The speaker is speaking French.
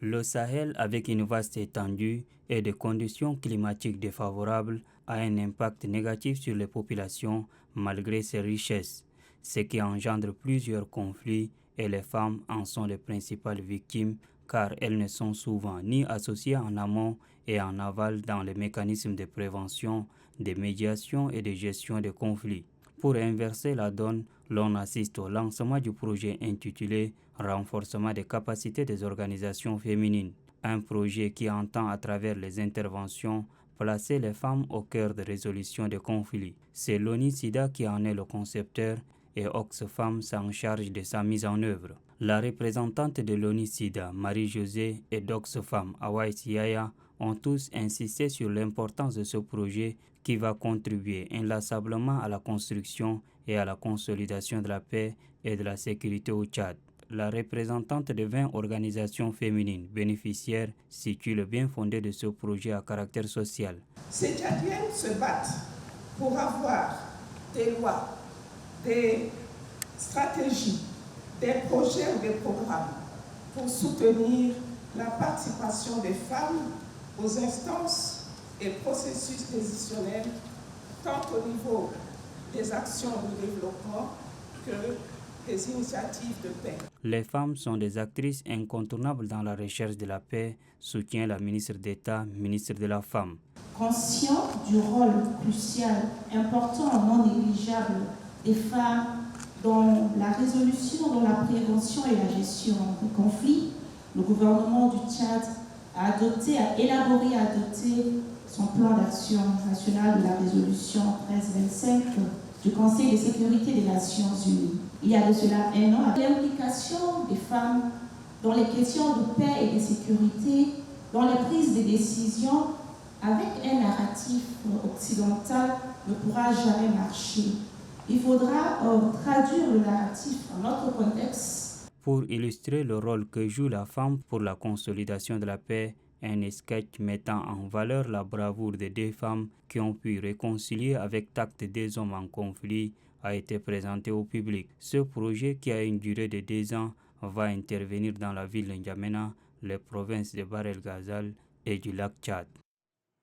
Le Sahel, avec une vaste étendue et des conditions climatiques défavorables, a un impact négatif sur les populations malgré ses richesses, ce qui engendre plusieurs conflits et les femmes en sont les principales victimes car elles ne sont souvent ni associées en amont et en aval dans les mécanismes de prévention, de médiation et de gestion des conflits. Pour inverser la donne, l'on assiste au lancement du projet intitulé Renforcement des capacités des organisations féminines, un projet qui entend à travers les interventions placer les femmes au cœur de résolution des conflits. C'est l'ONU-SIDA qui en est le concepteur et Oxfam s'en charge de sa mise en œuvre. La représentante de l'ONU-SIDA, Marie-Josée, et d'Oxfam, Hawaii Yaya, ont tous insisté sur l'importance de ce projet qui va contribuer inlassablement à la construction et à la consolidation de la paix et de la sécurité au Tchad. La représentante de 20 organisations féminines bénéficiaires situe le bien fondé de ce projet à caractère social. Ces Tchadiennes se battent pour avoir des lois, des stratégies, des projets ou des programmes pour soutenir la participation des femmes aux instances et processus décisionnels, tant au niveau des actions de développement que des initiatives de paix. Les femmes sont des actrices incontournables dans la recherche de la paix, soutient la ministre d'État, ministre de la Femme. Conscient du rôle crucial, important et non négligeable des femmes dans la résolution, dans la prévention et la gestion des conflits, le gouvernement du Tchad a élaboré et adopté son plan d'action national de la résolution 1325 du Conseil de sécurité des Nations Unies. Il y a de cela un an, l'implication des femmes dans les questions de paix et de sécurité, dans les prises de décisions, avec un narratif occidental, ne pourra jamais marcher. Il faudra traduire le narratif dans notre contexte. Pour illustrer le rôle que joue la femme pour la consolidation de la paix, un sketch mettant en valeur la bravoure des deux femmes qui ont pu réconcilier avec tact des hommes en conflit a été présenté au public. Ce projet, qui a une durée de 2 ans, va intervenir dans la ville de N'Djamena, les provinces de Bahr el Ghazal et du lac Tchad.